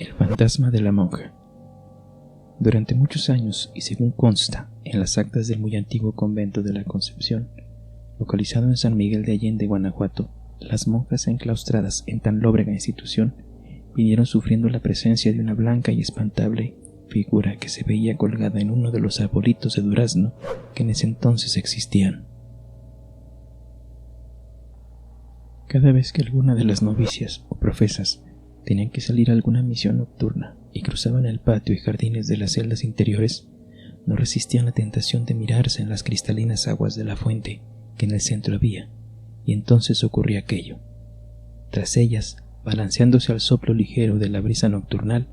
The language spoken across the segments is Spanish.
El fantasma de la monja. Durante muchos años, y según consta en las actas del muy antiguo convento de la Concepción, localizado en San Miguel de Allende, Guanajuato, las monjas enclaustradas en tan lóbrega institución vinieron sufriendo la presencia de una blanca y espantable figura que se veía colgada en uno de los arbolitos de durazno que en ese entonces existían. Cada vez que alguna de las novicias o profesas tenían que salir a alguna misión nocturna y cruzaban el patio y jardines de las celdas interiores, no resistían la tentación de mirarse en las cristalinas aguas de la fuente que en el centro había, y entonces ocurría aquello. Tras ellas, balanceándose al soplo ligero de la brisa nocturnal,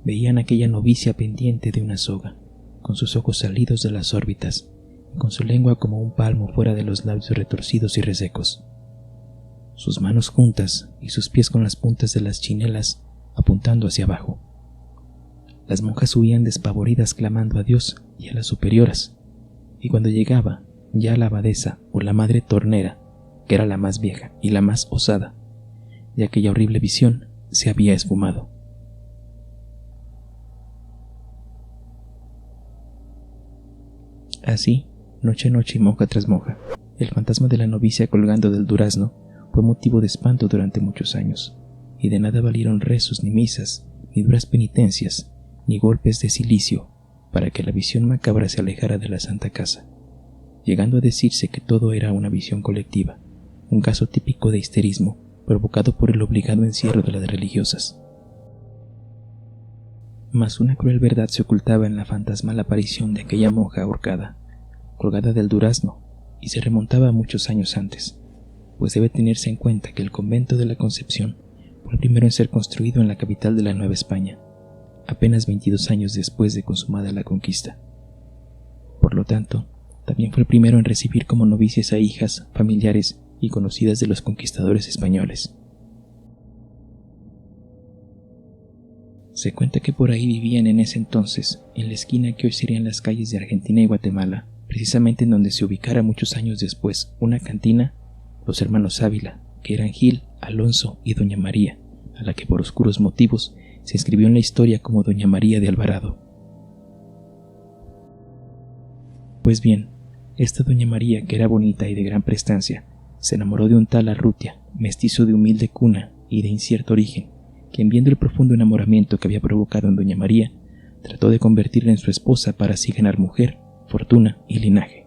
veían aquella novicia pendiente de una soga, con sus ojos salidos de las órbitas, y con su lengua como un palmo fuera de los labios retorcidos y resecos, sus manos juntas y sus pies con las puntas de las chinelas apuntando hacia abajo. Las monjas huían despavoridas clamando a Dios y a las superioras, y cuando llegaba ya la abadesa o la madre tornera, que era la más vieja y la más osada, y aquella horrible visión se había esfumado. Así, noche a noche y monja tras monja, el fantasma de la novicia colgando del durazno fue motivo de espanto durante muchos años, y de nada valieron rezos ni misas, ni duras penitencias, ni golpes de cilicio, para que la visión macabra se alejara de la Santa Casa, llegando a decirse que todo era una visión colectiva, un caso típico de histerismo provocado por el obligado encierro de las religiosas. Mas una cruel verdad se ocultaba en la fantasmal aparición de aquella monja ahorcada, colgada del durazno, y se remontaba a muchos años antes, pues debe tenerse en cuenta que el convento de la Concepción fue el primero en ser construido en la capital de la Nueva España, apenas 22 años después de consumada la conquista. Por lo tanto, también fue el primero en recibir como novicias a hijas, familiares y conocidas de los conquistadores españoles. Se cuenta que por ahí vivían en ese entonces, en la esquina que hoy serían las calles de Argentina y Guatemala, precisamente en donde se ubicara muchos años después una cantina, los hermanos Ávila, que eran Gil, Alonso y doña María, a la que por oscuros motivos se inscribió en la historia como doña María de Alvarado. Pues bien, esta doña María, que era bonita y de gran prestancia, se enamoró de un tal Arrutia, mestizo de humilde cuna y de incierto origen, quien, viendo el profundo enamoramiento que había provocado en doña María, trató de convertirla en su esposa para así ganar mujer, fortuna y linaje.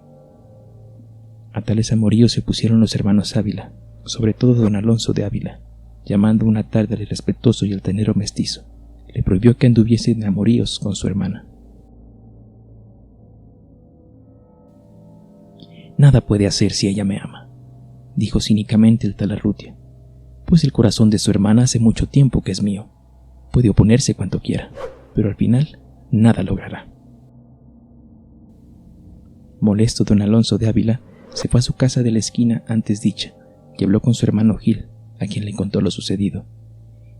A tales amoríos se pusieron los hermanos Ávila, sobre todo don Alonso de Ávila, llamando una tarde al irrespetuoso y altanero mestizo, le prohibió que anduviese en amoríos con su hermana. «Nada puede hacer si ella me ama», dijo cínicamente el tal Arrutia, «pues el corazón de su hermana hace mucho tiempo que es mío. Puede oponerse cuanto quiera, pero al final nada logrará». Molesto, don Alonso de Ávila se fue a su casa de la esquina antes dicha y habló con su hermano Gil, a quien le contó lo sucedido.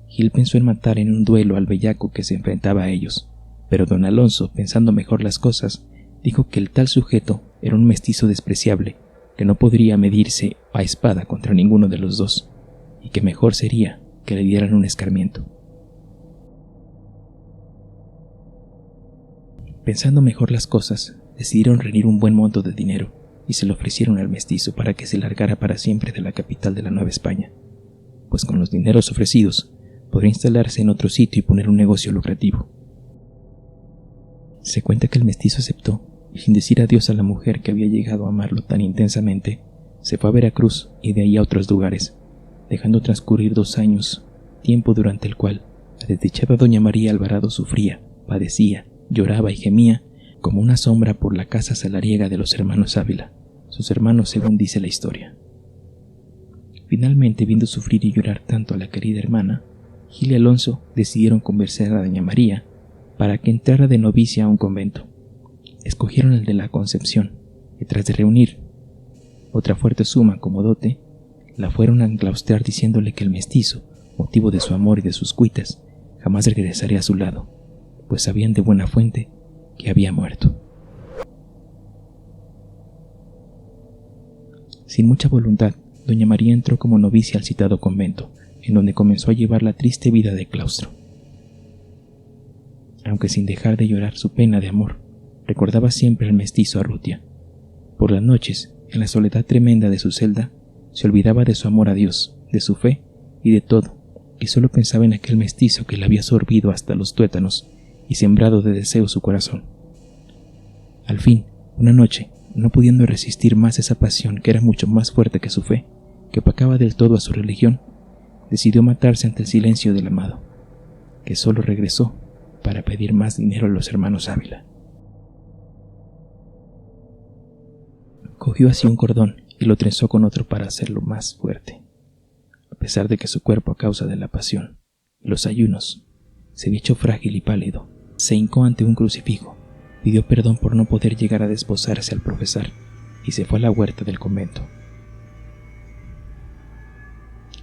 Gil pensó en matar en un duelo al bellaco que se enfrentaba a ellos, pero don Alonso, pensando mejor las cosas, dijo que el tal sujeto era un mestizo despreciable, que no podría medirse a espada contra ninguno de los dos, y que mejor sería que le dieran un escarmiento. Pensando mejor las cosas, decidieron reunir un buen monto de dinero, y se lo ofrecieron al mestizo para que se largara para siempre de la capital de la Nueva España, pues con los dineros ofrecidos podría instalarse en otro sitio y poner un negocio lucrativo. Se cuenta que el mestizo aceptó, y sin decir adiós a la mujer que había llegado a amarlo tan intensamente, se fue a Veracruz y de ahí a otros lugares, dejando transcurrir 2 años, tiempo durante el cual la desdichada doña María Alvarado sufría, padecía, lloraba y gemía como una sombra por la casa salariega de los hermanos Ávila, sus hermanos según dice la historia. Finalmente, viendo sufrir y llorar tanto a la querida hermana, Gil y Alonso decidieron convencer a doña María para que entrara de novicia a un convento. Escogieron el de la Concepción, y tras de reunir otra fuerte suma como dote, la fueron a enclaustrar diciéndole que el mestizo, motivo de su amor y de sus cuitas, jamás regresaría a su lado, pues sabían de buena fuente que había muerto. Sin mucha voluntad, doña María entró como novicia al citado convento, en donde comenzó a llevar la triste vida de claustro. aunque sin dejar de llorar su pena de amor, recordaba siempre al mestizo Arrutia. Por las noches, en la soledad tremenda de su celda, se olvidaba de su amor a Dios, de su fe y de todo, y solo pensaba en aquel mestizo que le había sorbido hasta los tuétanos y sembrado de deseo su corazón. Al fin, una noche, no pudiendo resistir más esa pasión que era mucho más fuerte que su fe, que opacaba del todo a su religión, decidió matarse ante el silencio del amado, que solo regresó para pedir más dinero a los hermanos Ávila. Cogió así un cordón y lo trenzó con otro para hacerlo más fuerte. A pesar de que su cuerpo, a causa de la pasión y los ayunos, se había hecho frágil y pálido, se hincó ante un crucifijo, pidió perdón por no poder llegar a desposarse al profesar y se fue a la huerta del convento.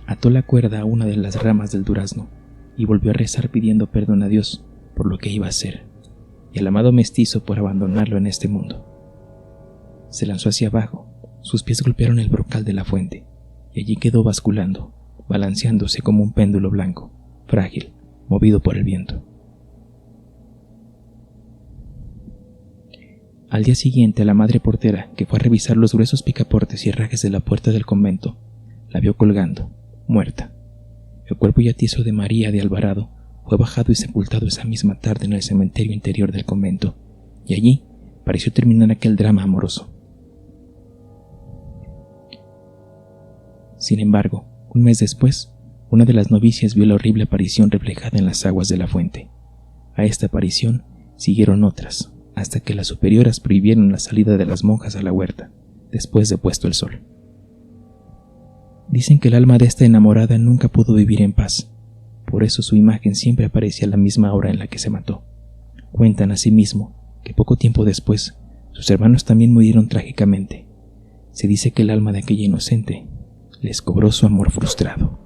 Ató la cuerda a una de las ramas del durazno y volvió a rezar pidiendo perdón a Dios por lo que iba a hacer y al amado mestizo por abandonarlo en este mundo. Se lanzó hacia abajo, sus pies golpearon el brocal de la fuente y allí quedó basculando, balanceándose como un péndulo blanco, frágil, movido por el viento. Al día siguiente, la madre portera, que fue a revisar los gruesos picaportes y herrajes de la puerta del convento, la vio colgando, muerta. El cuerpo ya tieso de María de Alvarado fue bajado y sepultado esa misma tarde en el cementerio interior del convento, y allí pareció terminar aquel drama amoroso. Sin embargo, un mes después, una de las novicias vio la horrible aparición reflejada en las aguas de la fuente. A esta aparición siguieron otras, hasta que las superioras prohibieron la salida de las monjas a la huerta, después de puesto el sol. Dicen que el alma de esta enamorada nunca pudo vivir en paz, por eso su imagen siempre aparecía a la misma hora en la que se mató. Cuentan asimismo que poco tiempo después, sus hermanos también murieron trágicamente. Se dice que el alma de aquella inocente les cobró su amor frustrado.